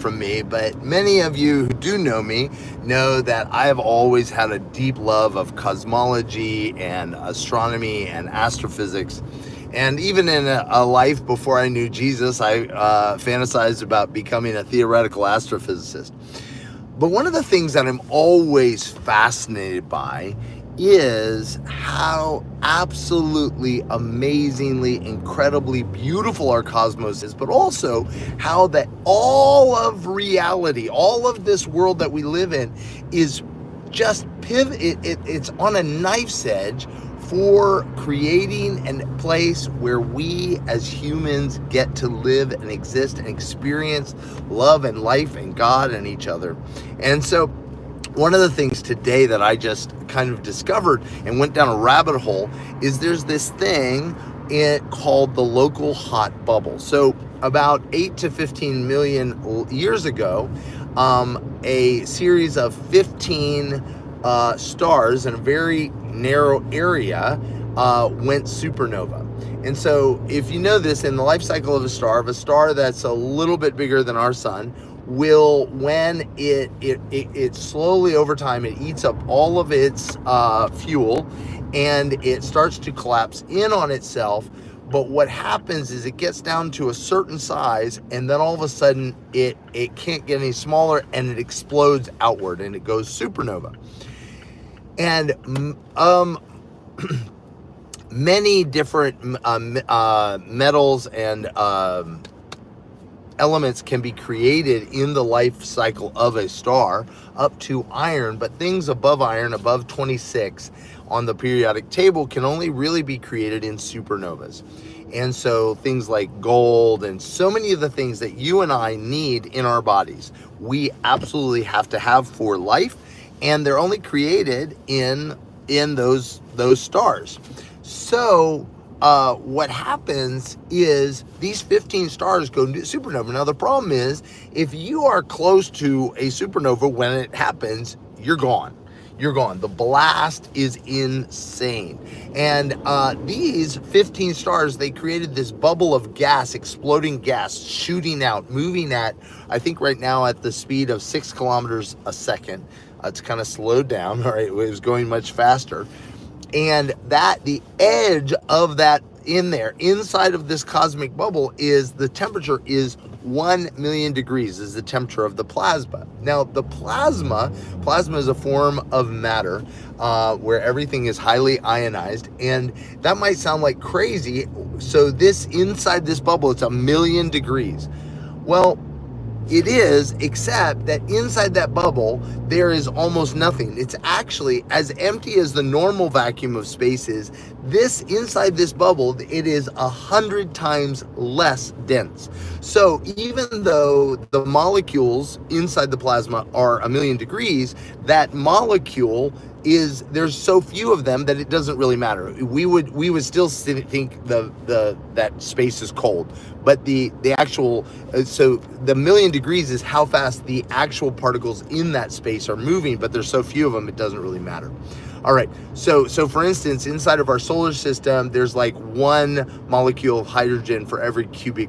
from me, but many of you who do know me know that I have always had a deep love of cosmology and astronomy and astrophysics. And even in a life before I knew Jesus, I fantasized about becoming a theoretical astrophysicist. But one of the things that I'm always fascinated by is how absolutely amazingly, incredibly beautiful our cosmos is, but also how that all of reality, all of this world that we live in is just it's on a knife's edge for creating a place where we as humans get to live and exist and experience love and life and God and each other. And so one of the things today that I just kind of discovered and went down a rabbit hole is there's this thing called the local hot bubble. So about 8 to 15 million years ago, a series of 15 stars in a very narrow area went supernova. And so if you know this, in the life cycle of a star that's a little bit bigger than our sun, will, when it slowly over time, it eats up all of its fuel and it starts to collapse in on itself. But what happens is it gets down to a certain size, and then all of a sudden it can't get any smaller, and it explodes outward and it goes supernova. And many different metals and elements can be created in the life cycle of a star, up to iron, but things above iron, above 26 on the periodic table, can only really be created in supernovas. And so things like gold and so many of the things that you and I need in our bodies, we absolutely have to have for life, and they're only created in those stars. So what happens is these 15 stars go into supernova. Now the problem is, if you are close to a supernova when it happens, you're gone. You're gone. The blast is insane. And these 15 stars, they created this bubble of gas, exploding gas, shooting out, moving at, I think right now at the speed of 6 kilometers a second. It's kind of slowed down, all right? It was going much faster. And that the edge of that in there, inside of this cosmic bubble, is the temperature is 1 million degrees is the temperature of the plasma. Now, the plasma is a form of matter where everything is highly ionized, and that might sound like crazy. So this, inside this bubble, it's 1 million degrees. Well, it is, except that inside that bubble, there is almost nothing. It's actually as empty as the normal vacuum of space is. This, inside this bubble, it is 100 times less dense. So even though the molecules inside the plasma are 1 million degrees, that molecule is, there's so few of them that it doesn't really matter. We would still think that space is cold, but the actual, so the 1 million degrees is how fast the actual particles in that space are moving, but there's so few of them it doesn't really matter. All right, so for instance, inside of our solar system, there's like 1 molecule of hydrogen for every cubic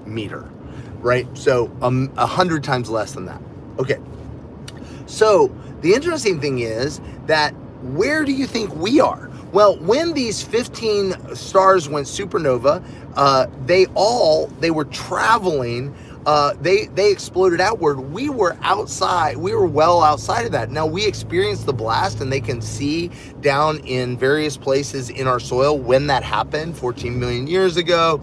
meter, right? So 100 times less than that. Okay, so the interesting thing is that, where do you think we are? Well, when these 15 stars went supernova, they were traveling, they exploded outward. We were outside, we were well outside of that. Now, we experienced the blast, and they can see down in various places in our soil when that happened 14 million years ago.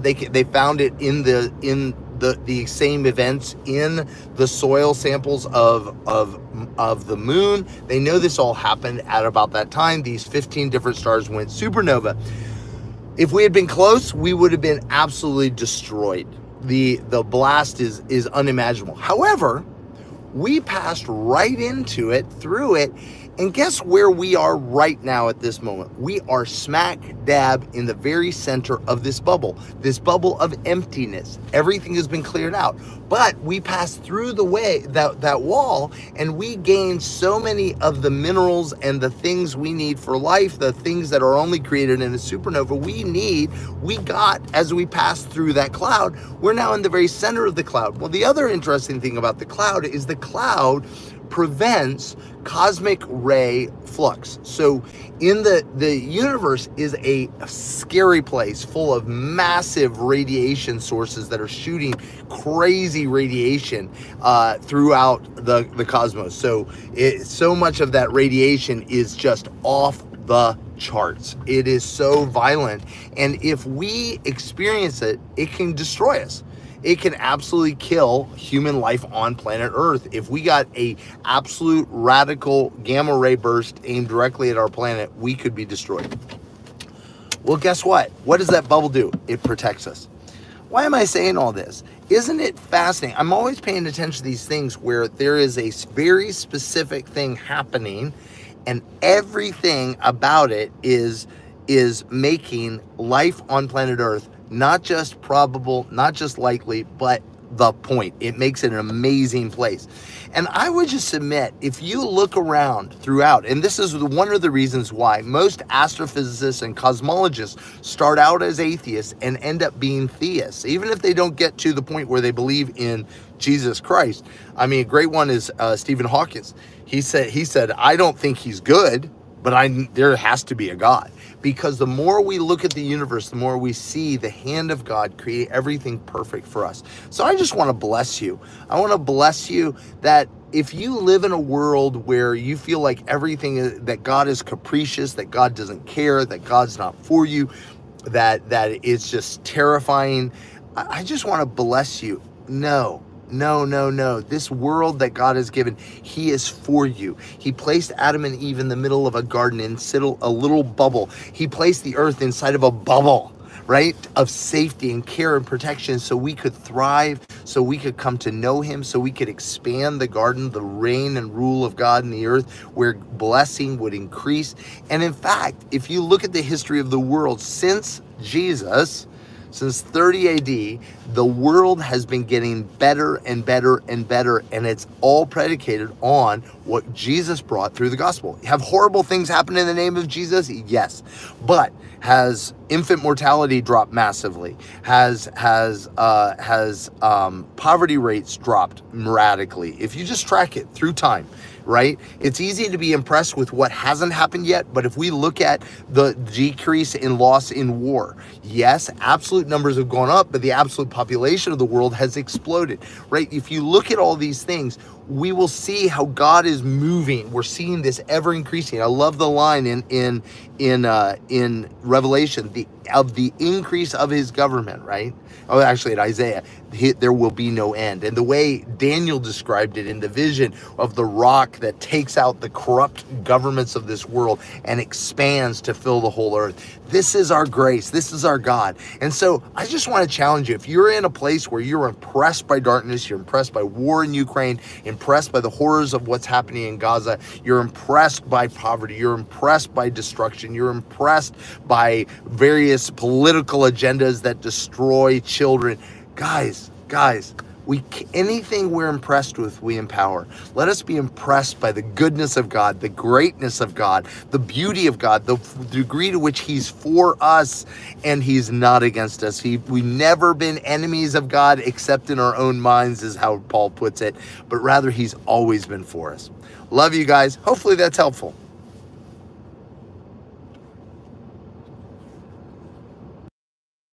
They found it in the same events in the soil samples of the moon. They know this all happened at about that time. These 15 different stars went supernova. If we had been close, we would have been absolutely destroyed. The blast is unimaginable. However, We passed right into it, through it, and guess where we are right now at this moment? We are smack dab in the very center of this bubble of emptiness. Everything has been cleared out, but we passed through the way, that wall, and we gained so many of the minerals and the things we need for life, the things that are only created in a supernova we got as we passed through that cloud. We're now in the very center of the cloud. Well, the other interesting thing about the cloud is the cloud prevents cosmic ray flux. So in the universe is a scary place full of massive radiation sources that are shooting crazy radiation throughout the cosmos. So much of that radiation is just off the charts. It is so violent, and if we experience it, it can destroy us. It can absolutely kill human life on planet Earth. If we got a absolute radical gamma ray burst aimed directly at our planet, we could be destroyed. Well, guess what? What does that bubble do? It protects us. Why am I saying all this? Isn't it fascinating? I'm always paying attention to these things where there is a very specific thing happening, and everything about it is making life on planet Earth not just probable, not just likely, but the point. It makes it an amazing place. And I would just submit, if you look around throughout, and this is one of the reasons why most astrophysicists and cosmologists start out as atheists and end up being theists, even if they don't get to the point where they believe in Jesus Christ. I mean, a great one is Stephen Hawking. He said, I don't think he's good, but there has to be a God. Because the more we look at the universe, the more we see the hand of God create everything perfect for us. So I just want to bless you. I want to bless you that if you live in a world where you feel like everything, that God is capricious, that God doesn't care, that God's not for you, that it's just terrifying, I just want to bless you. No. This world that God has given, he is for you. He placed Adam and Eve in the middle of a garden, in a little bubble. He placed the earth inside of a bubble, right, of safety and care and protection, so we could thrive, so we could come to know him, so we could expand the garden, the reign and rule of God in the earth, where blessing would increase. And in fact, if you look at the history of the world since Jesus, since 30 AD, the world has been getting better and better and better, and it's all predicated on what Jesus brought through the gospel. Have horrible things happen in the name of Jesus? Yes. But has infant mortality dropped massively? Has poverty rates dropped radically? If you just track it through time, right? It's easy to be impressed with what hasn't happened yet, but if we look at the decrease in loss in war, yes, absolute numbers have gone up, but the absolute population of the world has exploded, right? If you look at all these things, we will see how God is moving. We're seeing this ever increasing. I love the line in Revelation, of the increase of his government, right? Oh, actually, in Isaiah, there will be no end. And the way Daniel described it in the vision of the rock that takes out the corrupt governments of this world and expands to fill the whole earth. This is our grace. This is our God. And so I just want to challenge you. If you're in a place where you're impressed by darkness, you're impressed by war in Ukraine, impressed by the horrors of what's happening in Gaza, you're impressed by poverty, you're impressed by destruction, you're impressed by various political agendas that destroy children. Guys, anything we're impressed with, we empower. Let us be impressed by the goodness of God, the greatness of God, the beauty of God, the degree to which he's for us and he's not against us. We've never been enemies of God except in our own minds, is how Paul puts it, but rather he's always been for us. Love you guys. Hopefully that's helpful.